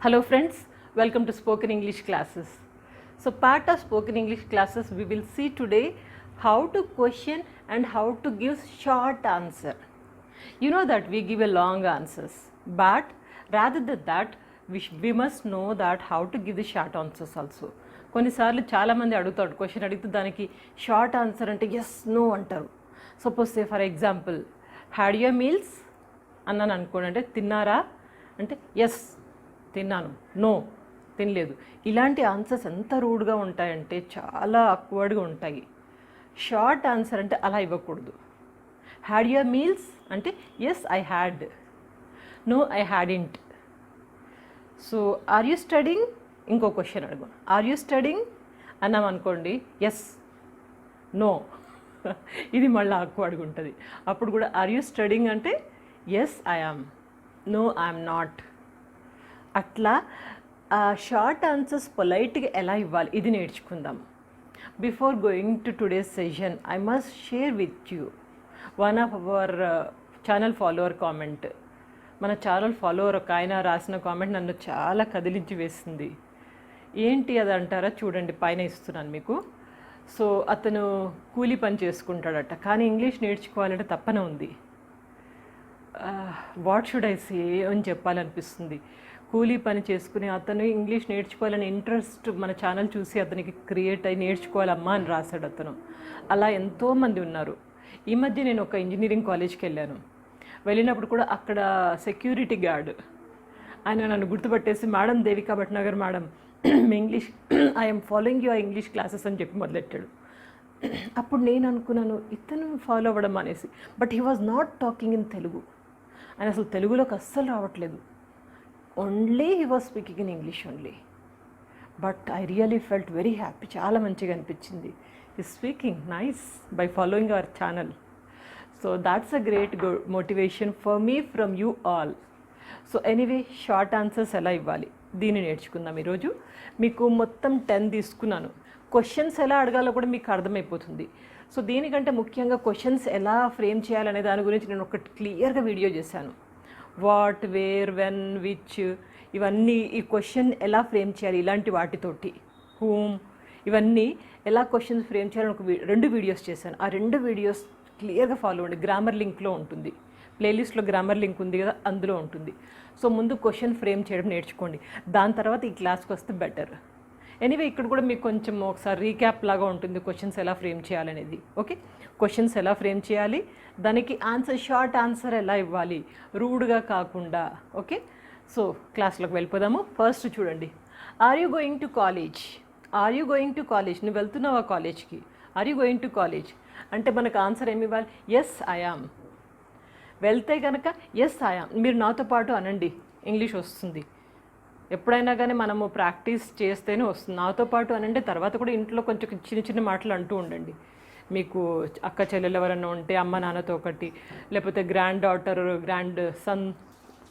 Hello friends, welcome to Spoken English classes. So part of Spoken English classes we will see today how to question and how to give short answer. You know that we give a long answers, but rather than that we must know that how to give the short answers also. కొన్నిసార్లు చాలామంది అడుగుతాడు question అడిగితే దానికి short answer అంటే yes no అంటారు. Suppose say for example had your meals అన్నాను అనుకోండి, అంటే తిన్నారా అంటే ఎస్ తిన్నాను, నో తినలేదు. ఇలాంటి ఆన్సర్స్ ఎంత రూడ్గా ఉంటాయంటే చాలా ఆక్వర్డ్గా ఉంటాయి. షార్ట్ ఆన్సర్ అంటే అలా ఇవ్వకూడదు. హ్యాడ్ యువర్ మీల్స్ అంటే yes I had, no I hadn't. So are you studying, ఇంకో క్వశ్చన్ అడుగు, ఆర్ యూ స్టడింగ్ అన్నాం అనుకోండి, ఎస్ నో ఇది మళ్ళీ ఆక్వర్డ్గా ఉంటుంది. అప్పుడు కూడా ఆర్ యూ స్టడింగ్ అంటే yes I am, no I'm not. అట్లా షార్ట్ ఆన్సర్స్ పొలైట్గా ఎలా ఇవ్వాలి ఇది నేర్చుకుందాం. Before going to today's session I must share with you one of our channel follower comment. మన ఛానల్ ఫాలోవర్ ఒక ఆయన రాసిన కామెంట్ నన్ను చాలా కదిలించి వేసింది. ఏంటి అది అంటారా, చూడండి పైన ఇస్తున్నాను మీకు. సో అతను కూలీ పని చేసుకుంటాడట, కానీ ఇంగ్లీష్ నేర్చుకోవాలంటే తప్పనే ఉంది. వాట్ షుడ్ ఐ సే అని చెప్పాలనిపిస్తుంది. కూలీ పని చేసుకుని అతను ఇంగ్లీష్ నేర్చుకోవాలని ఇంట్రెస్ట్ మన ఛానల్ చూసి అతనికి క్రియేట్ అయ్యి నేర్చుకోవాలమ్మా అని రాశాడు అతను. అలా ఎంతోమంది ఉన్నారు. ఈ మధ్య నేను ఒక ఇంజనీరింగ్ కాలేజ్కి వెళ్ళాను. వెళ్ళినప్పుడు కూడా అక్కడ సెక్యూరిటీ గార్డ్ ఆయన నన్ను గుర్తుపట్టేసి, మేడం దేవికా భట్నగర్ మేడం మీ English I'm following your English classes అని చెప్పి మొదలెట్టాడు. అప్పుడు నేను అనుకున్నాను ఇతను ఫాలో అవ్వడం అనేసి. But he was not talking in Telugu. ఆయన అసలు తెలుగులోకి అస్సలు రావట్లేదు. Only he was speaking in English only. But I really felt very happy, చాలా మంచిగా అనిపించింది. ఈ speaking nice by following our channel. So that's a great motivation for me from you all. So anyway short answers ఎలా ఇవ్వాలి దీన్ని నేర్చుకుందాం ఈరోజు. మీకు మొత్తం 10 తీసుకున్నాను. క్వశ్చన్స్ ఎలా అడగాలో కూడా మీకు అర్థమైపోతుంది. సో దీనికంటే ముఖ్యంగా క్వశ్చన్స్ ఎలా ఫ్రేమ్ చేయాలనే దాని గురించి నేను ఒకటి క్లియర్గా వీడియో చేశాను. వాట్, వేర్, వెన్, విచ్, ఇవన్నీ ఈ క్వశ్చన్ ఎలా ఫ్రేమ్ చేయాలి ఇలాంటి వాటితోటి, హూమ్, ఇవన్నీ ఎలా క్వశ్చన్స్ ఫ్రేమ్ చేయాలని ఒక 2 వీడియోస్ చేశాను. ఆ 2 వీడియోస్ క్లియర్గా ఫాలో అవ్వండి. గ్రామర్ లింక్లో ఉంటుంది, ప్లేలిస్ట్లో గ్రామర్ లింక్ ఉంది కదా, అందులో ఉంటుంది. సో ముందు క్వశ్చన్ ఫ్రేమ్ చేయడం నేర్చుకోండి, దాని తర్వాత ఈ క్లాస్కి వస్తే బెటర్. ఎనీవే ఇక్కడ కూడా మీకు కొంచెం ఒకసారి రీక్యాప్ లాగా ఉంటుంది క్వశ్చన్స్ ఎలా ఫ్రేమ్ చేయాలనేది. ఓకే, క్వశ్చన్స్ ఎలా ఫ్రేమ్ చేయాలి, దానికి ఆన్సర్ షార్ట్ ఆన్సర్ ఎలా ఇవ్వాలి రూడ్గా కాకుండా. ఓకే, సో క్లాస్లోకి వెళ్ళిపోదాము. ఫస్ట్ చూడండి, are you going to college, are you going to college, నువ్వు వెళ్తున్నావా కాలేజ్కి, are you going to college అంటే మనకు ఆన్సర్ ఏమి ఇవ్వాలి, ఎస్ ఐ యామ్. వెళ్తే కనుక ఎస్ ఐ యామ్, మీరు నాతో పాటు అనండి, ఇంగ్లీష్ వస్తుంది. ఎప్పుడైనా కానీ మనము ప్రాక్టీస్ చేస్తేనే వస్తుంది. నాతో పాటు అనండి, తర్వాత కూడా ఇంట్లో కొంచెం చిన్న చిన్న మాటలు అంటూ ఉండండి. మీకు అక్క చెల్లెలు ఎవరైనా ఉంటే అమ్మ నాన్నతో ఒకటి, లేకపోతే గ్రాండ్ డాటర్, గ్రాండ్ సన్,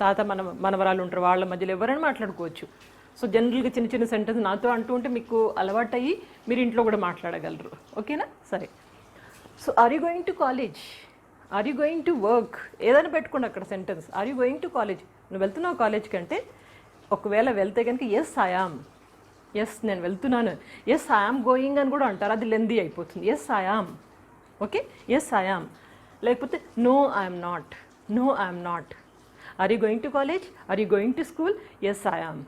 తాత మనవరాలు ఉంటారు, వాళ్ళ మధ్యలో ఎవరైనా మాట్లాడుకోవచ్చు. సో జనరల్గా చిన్న చిన్న సెంటెన్స్ నాతో అంటూ ఉంటే మీకు అలవాటు అయ్యి మీరు ఇంట్లో కూడా మాట్లాడగలరు. ఓకేనా, సరే. So are you going to college, are you going to work, ఏదైనా పెట్టుకోండి అక్కడ sentence. Are you going to college, నువ్వు వెళ్తున్నావు కాలేజ్కి అంటే ఒకవేళ వెళ్తే కనుక ఎస్ ఐ యామ్, ఎస్ నేను వెళ్తున్నాను, ఎస్ ఐ యామ్ గోయింగ్ అని కూడా అంటారు, అది లెందీ అయిపోతుంది. Yes I am, okay, yes I am. లేకపోతే no I'm not, no I'm not. Are you going to college, are you going to school, yes I am,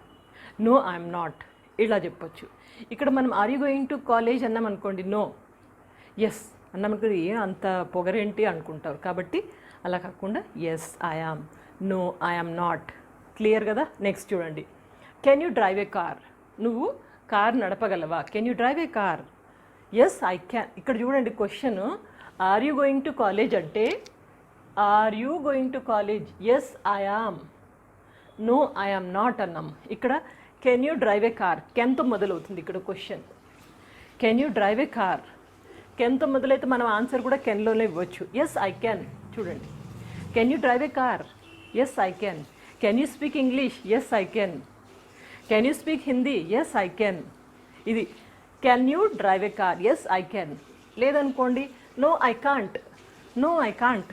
no I'm not, ఇలా చెప్పొచ్చు. ఇక్కడ మనం are you going to college అన్నాం అనుకోండి, no, yes అన్నాం అనుకోండి, ఏ అంత పొగరేంటి అనుకుంటారు. కాబట్టి అలా కాకుండా yes I am, no I am not. Clear కదా. నెక్స్ట్ చూడండి, can you drive a car, నువ్వు కార్ నడపగలవా, can you drive a car, yes I can. ఇక్కడ చూడండి question, are you going to college అంటే are you going to college, yes I am, no I am not అన్నాం. ఇక్కడ can you drive a car, కెన్తో మొదలవుతుంది ఇక్కడ question. Can you drive a car, కెన్తో మొదలైతే మనం ఆన్సర్ కూడా కెన్లోనే ఇవ్వచ్చు. Yes I can. చూడండి, can you drive a car, yes I can. Can you speak English, yes I can. Can you speak Hindi, yes I can. ఇది can you drive a car, yes I can. లేదనుకోండి no I can't, no I can't.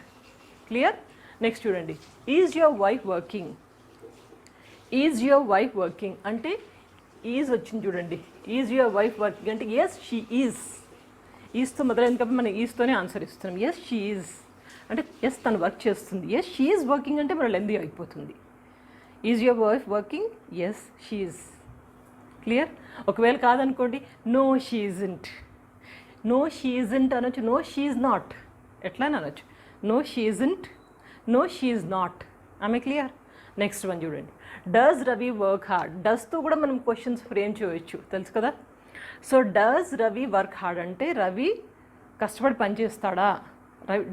Clear. Next చూడండి, is your wife working, is your wife working అంటే is వచ్చింది చూడండి. Is your wife working అంటే yes she is. ఈజ్తో మొదలైంది కాబట్టి మనం ఈజ్తోనే ఆన్సర్ ఇస్తున్నాం. ఎస్ షీ ఈజ్ అంటే ఎస్ తను వర్క్ చేస్తుంది. ఎస్ షీ ఈజ్ వర్కింగ్ అంటే మన లెందీ అయిపోతుంది. Is your wife working? Yes she is. Clear? ఒకవేళ కాదనుకోండి, no she isn't. No she isn't అనొచ్చు, నో షీ ఈజ్ నాట్. ఎట్లా అనొచ్చు, no she isn't, no she is not. ఆమె క్లియర్? నెక్స్ట్ వన్ చూడండి. Does Ravi work hard? డస్తో కూడా మనం క్వశ్చన్స్ ఫ్రేమ్ చేయవచ్చు, తెలుసు కదా. So does Ravi work hard అంటే రవి కష్టపడి పనిచేస్తాడా?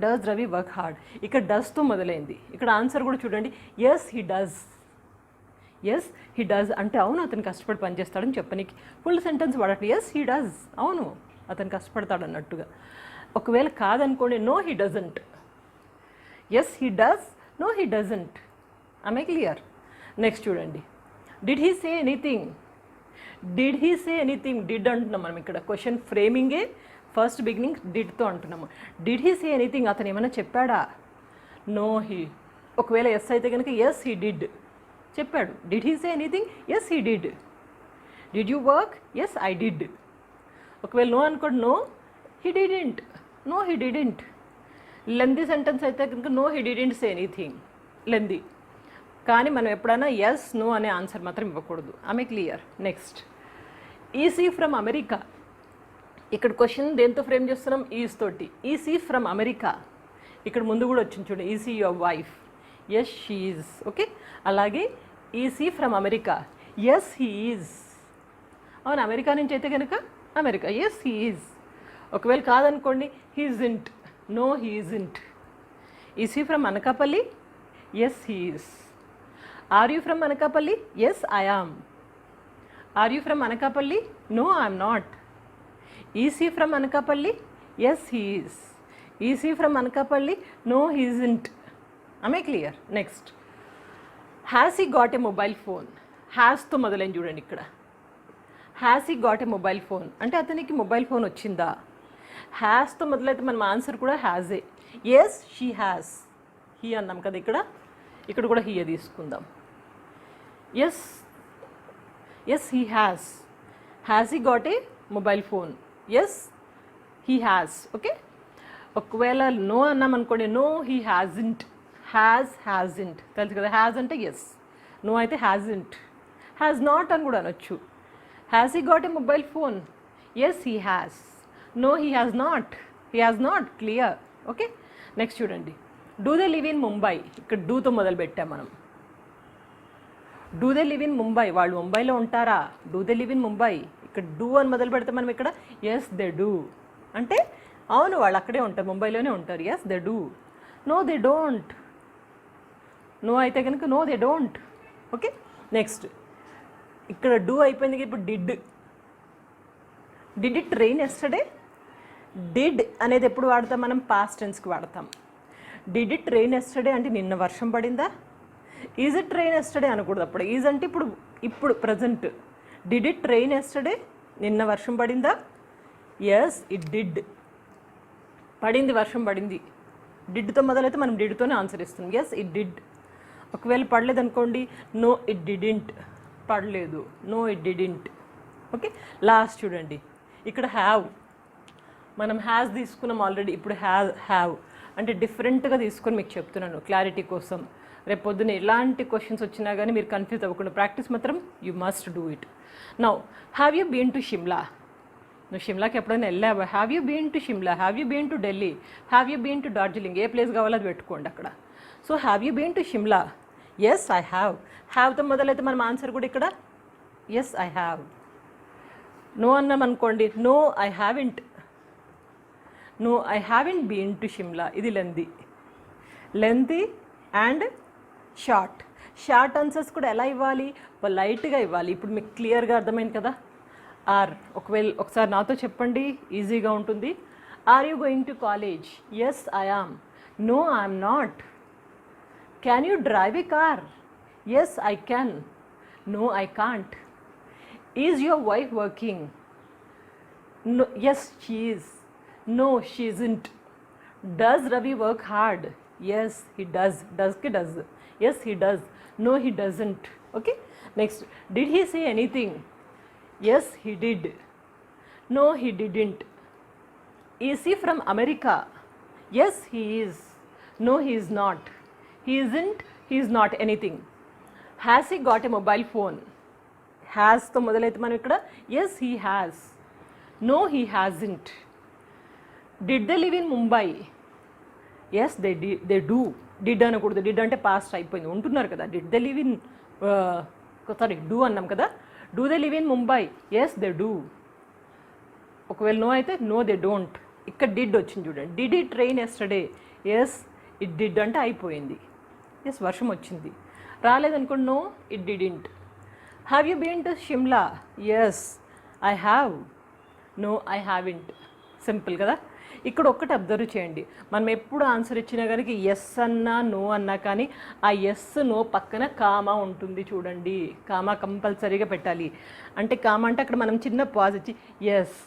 Does Ravi work hard. ఇక్కడ డస్తో మొదలైంది. ఇక్కడ ఆన్సర్ కూడా చూడండి, yes he does. Yes he does అంటే అవును అతను కష్టపడి పనిచేస్తాడని చెప్పనీకి ఫుల్ సెంటెన్స్ వాడట్లేదు. ఎస్ హీ డస్, అవును అతను కష్టపడతాడు అన్నట్టుగా. ఒకవేళ కాదనుకోండి, no he doesn't. Yes he does, no he doesn't. ఆమె క్లియర్? నెక్స్ట్ చూడండి. Did he say anything? Did he say anything? Did అంటున్నాం మనం ఇక్కడ. క్వశ్చన్ ఫ్రేమింగే ఫస్ట్ బిగినింగ్ డిడ్తో అంటున్నాము. Did he say anything? అతను ఏమైనా చెప్పాడా? No he. ఒకవేళ ఎస్ అయితే కనుక ఎస్ హీ డిడ్ చెప్పాడు. Did he say anything? Yes he did. Did you work? Yes I did. ఒకవేళ నో అనుకోండి, no he didn't. No he didn't. Lengthy sentence అయితే కనుక no he didn't say anything, lengthy. కానీ మనం ఎప్పుడైనా yes no అనే answer మాత్రం ఇవ్వకూడదు. ఆమె clear? Next, EC from America. ఇక్కడ క్వశ్చన్ దేంతో ఫ్రేమ్ చేస్తున్నాం? ఈజ్ తోటి. EC from America. ఇక్కడ ముందు కూడా వచ్చింది చూడండి, EC your wife. Yes she is. Okay, అలాగే EC from America. Yes he is. అవును అమెరికా నుంచి అయితే కనుక అమెరికా. Yes he is. ఒకవేళ కాదనుకోండి, he isn't. No he isn't. EC from Anakapalli? Yes he is. Are you from Anakapalli? Yes I am. Are you from Anakapalli? No I'm not. EC from Anakapalli? Yes he is. EC from Anakapalli? No he isn't. ఆమె clear? Next, has he got a mobile phone? హ్యాస్తో మొదలైంది చూడండి ఇక్కడ. Has he got a mobile phone అంటే అతనికి mobile phone వచ్చిందా? హ్యాస్తో మొదలైతే మనం answer కూడా హ్యాజే. Yes she has. హీ అన్నాం కదా ఇక్కడ. ఇక్కడ కూడా హీయే తీసుకుందాం. Yes yes he has. Has he got a mobile phone? Yes he has. Okay, ఒకవేళ నో అన్నాం అనుకోండి, నో హీ హ్యాజంట్. హ్యాజంట్ తెలుసు కదా. హ్యాజ్ అంటే ఎస్, నో అయితే హ్యాజంట్. హ్యాజ్ నాట్ అని కూడా అనొచ్చు. Has he got a mobile phone? Yes he has. No he has not. He has not. Clear? Okay, next చూడండి. Do they live in Mumbai? ఇక్కడ డూతో మొదలు పెట్టాం మనం. Do they live in Mumbai? వాళ్ళు ముంబైలో ఉంటారా? Do they live in Mumbai. ఇక్కడ do అని మొదలు పెడితే మనం ఇక్కడ ఎస్ దే డూ అంటే అవును వాళ్ళు అక్కడే ఉంటారు, ముంబైలోనే ఉంటారు. Yes they do. No they don't. No అయితే కనుక no they don't. Okay, next ఇక్కడ డూ అయిపోయింది. ఇప్పుడు did. Did it rain yesterday? Did అనేది ఎప్పుడు వాడతాం మనం? పాస్ట్ టెన్స్కి వాడతాం. డిడ్ ఇట్ రెయిన్ ఎస్టర్డే అంటే నిన్న వర్షం పడిందా? ఈజ్ ఇట్ రెయిన్ ఎస్టర్డే అనకూడదు అప్పుడు. ఈజ్ అంటే ఇప్పుడు present. Did it rain yesterday? నిన్న వర్షం పడిందా? Yes it did. పడింది, వర్షం పడింది. డిడ్తో మొదలైతే మనం డిడ్తోనే ఆన్సర్ ఇస్తాం. Yes it did. ఒకవేళ పడలేదు అనుకోండి, నో ఇట్ డిడింట్. పడలేదు, no it didn't. Okay, last చూడండి. ఇక్కడ హ్యావ్. మనం హ్యాస్ తీసుకున్నాం ఆల్రెడీ. ఇప్పుడు హ్యావ్ అంటే డిఫరెంట్గా తీసుకొని మీకు చెప్తున్నాను క్లారిటీ కోసం. రేపు పొద్దున ఎలాంటి క్వశ్చన్స్ వచ్చినా కానీ మీరు కన్ఫ్యూజ్ అవ్వకుండా ప్రాక్టీస్ మాత్రం you must do it. Now, have you been to Shimla? నువ్వు షిమ్లాకి ఎప్పుడైనా వెళ్ళావా? Have you been to Shimla? Have you been to Delhi? Have you been to Darjeeling? A place కావాలో అది పెట్టుకోండి అక్కడ. So have you been to Shimla? Yes I have. హ్యావ్తో మొదలైతే మనం answer కూడా ఇక్కడ ఎస్ ఐ హ్యావ్. నో అన్నాం అనుకోండి, no I haven't. No I haven't been to Shimla. ఇది lengthy and short. Short answers కూడా ఎలా ఇవ్వాలి? లైట్గా ఇవ్వాలి. ఇప్పుడు మీకు క్లియర్గా అర్థమైంది కదా. ఆర్ ఒకసారి నాతో చెప్పండి, ఈజీగా ఉంటుంది. Are you going to college? Yes I am. No I'm not. Can you drive a car? Yes I can. No I can't. Is your wife working? No, yes, she is. No, she isn't. Does Ravi work hard? Yes, he does. Does ke does. Yes, he does. No, he doesn't. Okay. Next, did he say anything? Yes he did. No he didn't. Is he from America? Yes he is. No he is not. He isn't, he is not anything. Has he got a mobile phone? హ్యాస్తో మొదలైతే మనం ఇక్కడ yes he has. No he hasn't. Did they live in Mumbai? Yes they do. Did అనకూడదు, did అంటే past అయిపోయింది, ఉంటున్నారు కదా. Did they live in, sorry do అన్నాం కదా. Do they live in Mumbai? Yes they do. ఒకవేళ నో అయితే నో దే డోంట్. ఇక్కడ డిడ్ వచ్చింది చూడండి. Did it train yesterday? Yes it did అంటే అయిపోయింది. ఎస్ వర్షం వచ్చింది. రాలేదనుకోండి no it didn't. Have you been to Shimla? Yes I have. No I haven't. Simple కదా. ఇక్కడ ఒక్కటి అబ్జర్వ్ చేయండి, మనం ఎప్పుడు ఆన్సర్ ఇచ్చినా కనుక ఎస్ అన్నా నో అన్నా కానీ ఆ ఎస్ నో పక్కన కామా ఉంటుంది చూడండి. కామా కంపల్సరీగా పెట్టాలి. అంటే కామా అంటే అక్కడ మనం చిన్న పాజ్ ఇచ్చి yes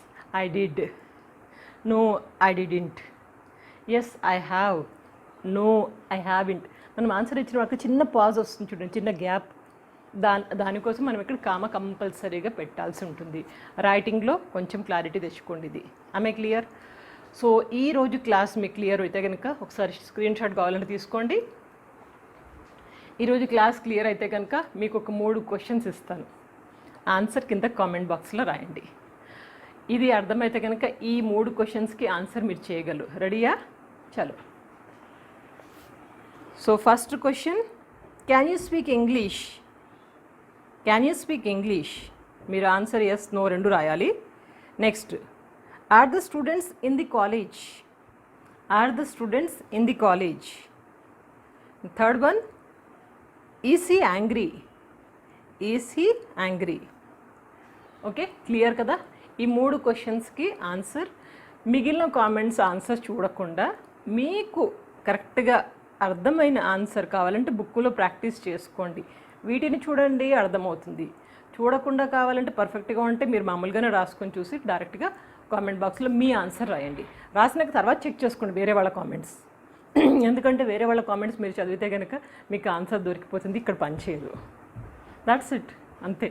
I did, no I didn't, yes I have, no I haven't. మనం ఆన్సర్ ఇచ్చిన వాళ్ళకి చిన్న పాజ్ వస్తుంది చూడండి, చిన్న గ్యాప్. దానికోసం మనం ఇక్కడ కామా కంపల్సరీగా పెట్టాల్సి ఉంటుంది. రైటింగ్లో కొంచెం క్లారిటీ తెచ్చుకోండి. ఇది ఆమె క్లియర్. సో ఈరోజు క్లాస్ మీకు క్లియర్ అయితే కనుక ఒకసారి స్క్రీన్ షాట్ కావాలంటే తీసుకోండి. ఈరోజు క్లాస్ క్లియర్ అయితే కనుక మీకు ఒక 3 క్వశ్చన్స్ ఇస్తాను. ఆన్సర్ కింద కామెంట్ బాక్స్లో రాయండి. ఇది అర్థమైతే కనుక ఈ 3 క్వశ్చన్స్కి ఆన్సర్ మీరు చేయగలరు. రెడీయా? చలో. So first question, can you speak English? Can you speak English? మీరు ఆన్సర్ ఎస్ నో 2 రాయాలి. Next, are the students in the college? Are the students in the college? Third one, is he angry? Is he angry? Okay, clear కదా. ఈ 3 క్వశ్చన్స్కి answer. మిగిలిన comments answer చూడకుండా మీకు కరెక్ట్గా అర్థమైన ఆన్సర్ కావాలంటే బుక్లో ప్రాక్టీస్ చేసుకోండి. వీటిని చూడండి, అర్థమవుతుంది. చూడకుండా కావాలంటే పర్ఫెక్ట్గా ఉంటే మీరు మామూలుగానే రాసుకొని చూసి డైరెక్ట్గా కామెంట్ బాక్స్లో మీ ఆన్సర్ రాయండి. రాసినాక తర్వాత చెక్ చేసుకోండి వేరే వాళ్ళ కామెంట్స్. ఎందుకంటే వేరే వాళ్ళ కామెంట్స్ మీరు చదివితే కనుక మీకు ఆన్సర్ దొరికిపోతుంది, ఇక్కడ పనిచేయదు. దాట్స్ ఇట్, అంతే.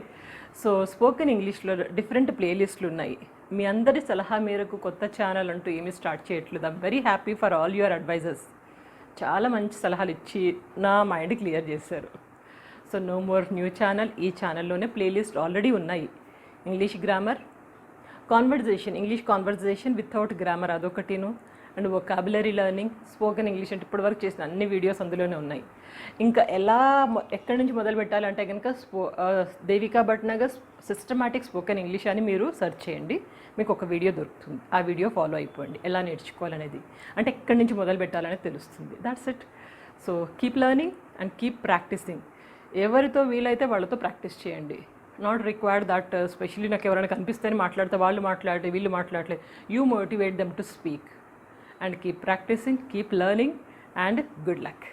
సో స్పోకెన్ ఇంగ్లీష్లో డిఫరెంట్ ప్లేలిస్టులు ఉన్నాయి. మీ అందరి సలహా మేరకు కొత్త ఛానల్ అంటూ ఏమీ స్టార్ట్ చేయట్లేదు. I'm very happy for all your advisors. చాలా మంచి సలహాలు ఇచ్చి నా మైండ్ క్లియర్ చేశారు. So no more new channel. ఈ ఛానల్లోనే ప్లేలిస్ట్ ఆల్రెడీ ఉన్నాయి. English grammar, conversation, English conversation without grammar అదొకటిను, and vocabulary learning, spoken English అంటే ఇప్పటివరకు చేసిన అన్ని వీడియోస్ అందులోనే ఉన్నాయి. ఇంకా ఎక్కడి నుంచి మొదలు పెట్టాలంటే కనుక Devika Bhatnagar systematic spoken English అని మీరు సెర్చ్ చేయండి, మీకు ఒక వీడియో దొరుకుతుంది. ఆ వీడియో ఫాలో అయిపోండి, ఎలా నేర్చుకోవాలనేది, అంటే ఎక్కడి నుంచి మొదలు పెట్టాలనేది తెలుస్తుంది. That's it. So keep learning and keep practising. ఎవరితో వీలైతే వాళ్ళతో ప్రాక్టీస్ చేయండి. నాట్ రిక్వైర్డ్ దట్ స్పెషల్లీ నాకు ఎవరైనా కనిపిస్తేనే మాట్లాడితే వాళ్ళు మాట్లాడితే వీళ్ళు మాట్లాడలే. You motivate them to speak and keep practising, keep learning and good luck.